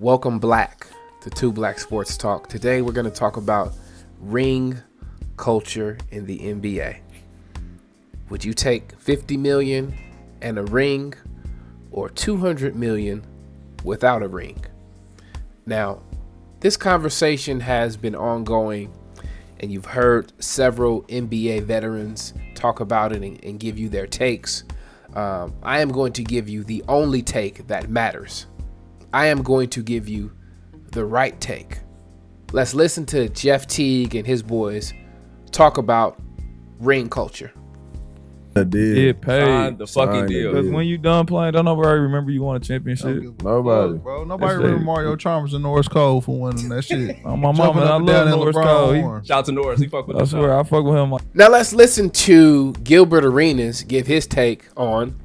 Welcome Black to Two Black Sports Talk. Today we're going to talk about ring culture in the NBA. Would you take $50 million and a ring or $200 million without a ring? Now, this conversation has been ongoing and you've heard several NBA veterans talk about it and give you their takes. I am going to give you the only take that matters. I am going to give you the right take. Let's listen to Jeff Teague and his boys talk about ring culture. I did. Get paid. Sign the fucking deal. Because when you done playing, don't nobody remember you won a championship. Nobody. Bro, nobody That's remember it. Mario Chalmers and Norris Cole for winning that shit. Oh, my Jumping mama, I up and down love in Norris LeBron Cole. horn. Shout out to Norris. He fuck with I us. swear, I fuck with him. Now let's listen to Gilbert Arenas give his take on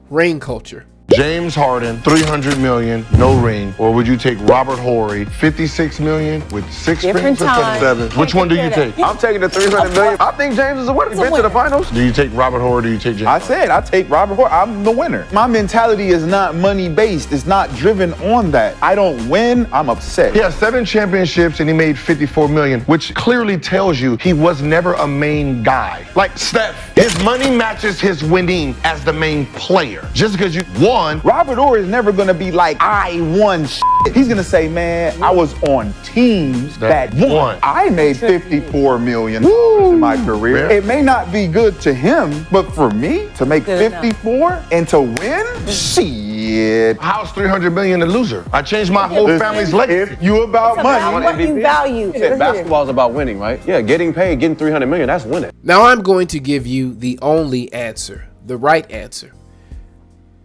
ring culture. James Harden, $300 million, no ring. Or would you take Robert Horry, $56 million with 6 Different rings instead of time. 7? Which one do you take? I'm taking the $300 million. I think James is a winner. Been to the finals. Do you take Robert Horry or do you take James? I said I take Robert Horry. I'm the winner. My mentality is not money based. It's not driven on that. I don't win, I'm upset. He has 7 championships and he made $54 million, which clearly tells you he was never a main guy. Like Steph, his money matches his winning as the main player. Just because you won. Robert Horry is never gonna be like, I won shit. He's gonna say, man, I was on teams that won. I made $54 million in my career. Yeah. It may not be good to him, but for me to make Good enough. 54 and to win, shit. How's $300 million a loser? I changed my whole family's legacy. If you about It's money, about what you value. Basketball's about winning, right? Yeah, getting paid, getting $300 million, that's winning. Now I'm going to give you the only answer, the right answer.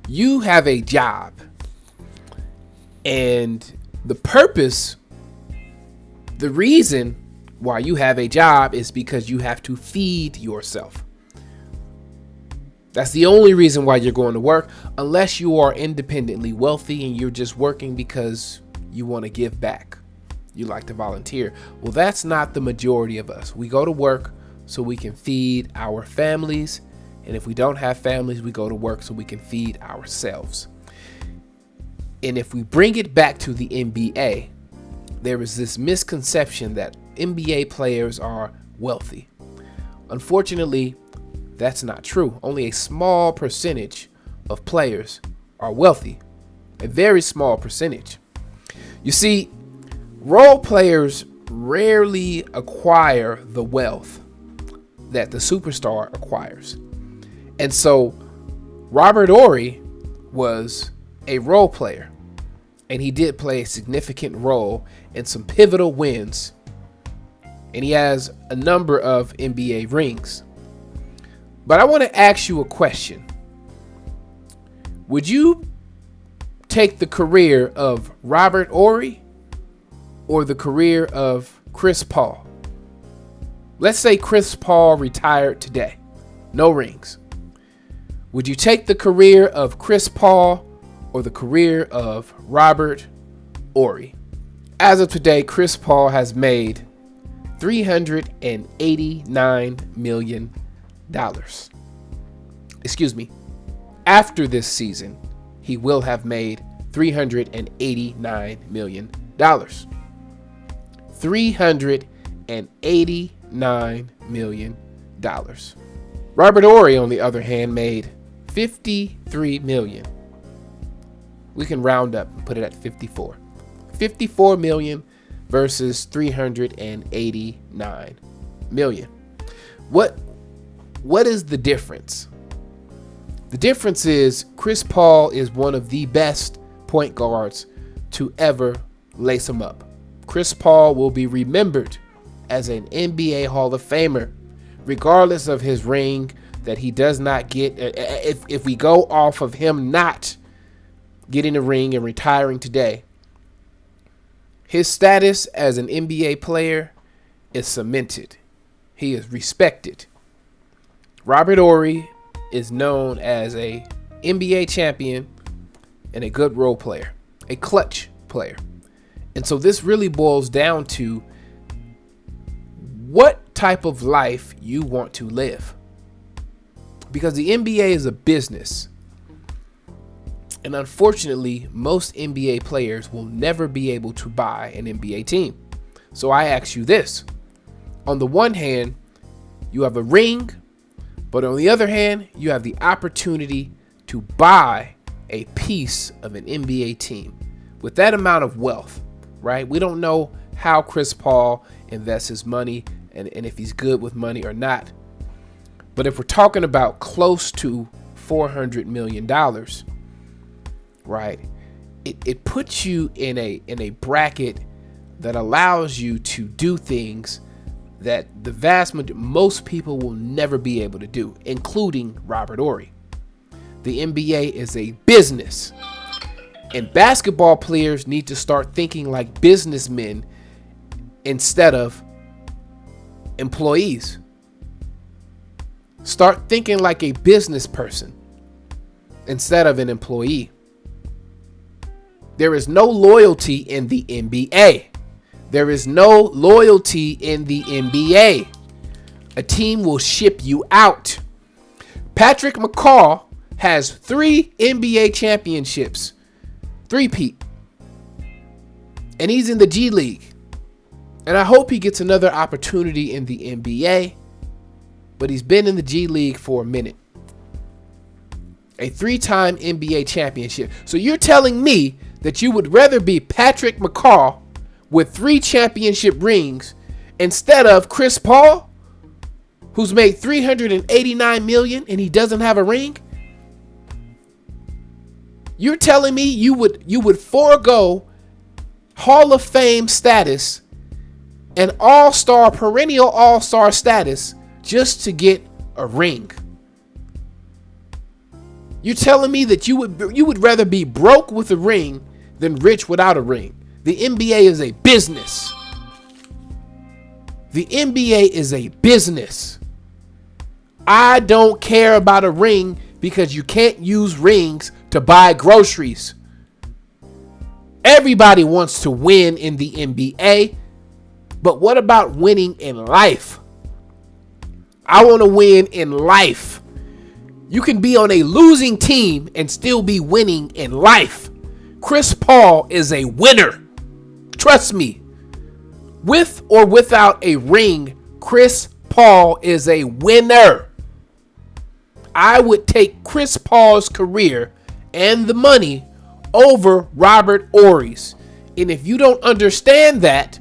You have a job, and the purpose, the reason why you have a job is because you have to feed yourself. That's the only reason why you're going to work, unless you are independently wealthy and you're just working because you want to give back. You like to volunteer. Well, that's not the majority of us. We go to work so we can feed our families. And if we don't have families, we go to work so we can feed ourselves. And if we bring it back to the NBA, there is this misconception that NBA players are wealthy. Unfortunately, that's not true. Only a small percentage of players are wealthy. A very small percentage. You see, role players rarely acquire the wealth that the superstar acquires. And so Robert Horry was a role player, and he did play a significant role in some pivotal wins, and he has a number of NBA rings. But I want to ask you a question. Would you take the career of Robert Horry or the career of Chris Paul? Let's say Chris Paul retired today. No rings. Would you take the career of Chris Paul or the career of Robert Horry? As of today, Chris Paul has made $389 million. Excuse me. After this season, he will have made $389 million. $389 million. Robert Horry, on the other hand, made $53 million. We can round up and put it at 54. $54 million versus $389 million. What is the difference? The difference is Chris Paul is one of the best point guards to ever lace him up. Chris Paul will be remembered as an NBA Hall of Famer, regardless of his ring that he does not get. If we go off of him not getting a ring and retiring today, his status as an NBA player is cemented. He is respected. Robert Horry is known as a NBA champion and a good role player, a clutch player. And so this really boils down to what type of life you want to live. Because the NBA is a business. And unfortunately, most NBA players will never be able to buy an NBA team. So I ask you this. On the one hand, you have a ring, but on the other hand, you have the opportunity to buy a piece of an NBA team. With that amount of wealth, right? We don't know how Chris Paul invests his money and if he's good with money or not. But if we're talking about close to $400 million, right? It puts you in a bracket that allows you to do things that most people will never be able to do, including Robert Horry. The NBA is a business, and basketball players need to start thinking like businessmen instead of employees. Start thinking like a business person instead of an employee. There is no loyalty in the NBA. There is no loyalty in the NBA. A team will ship you out. Patrick McCaw has 3 NBA championships. 3-peat. And he's in the G League. And I hope he gets another opportunity in the NBA. But he's been in the G League for a minute. A 3-time NBA championship. So you're telling me that you would rather be Patrick McCaw with 3 championship rings instead of Chris Paul, who's made $389 million and he doesn't have a ring? You're telling me you would forego Hall of Fame status and perennial all-star status just to get a ring? You're telling me that you would rather be broke with a ring than rich without a ring? The NBA is a business. The NBA is a business. I don't care about a ring because you can't use rings to buy groceries. Everybody wants to win in the NBA, but what about winning in life? I want to win in life. You can be on a losing team and still be winning in life. Chris Paul is a winner. Trust me. With or without a ring, Chris Paul is a winner. I would take Chris Paul's career and the money over Robert Horry's. And if you don't understand that,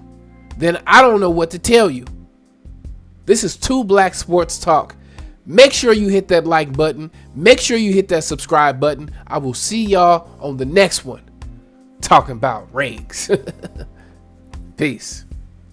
then I don't know what to tell you. This is 2 Black Sports Talk. Make sure you hit that like button. Make sure you hit that subscribe button. I will see y'all on the next one, talking about rings. Peace.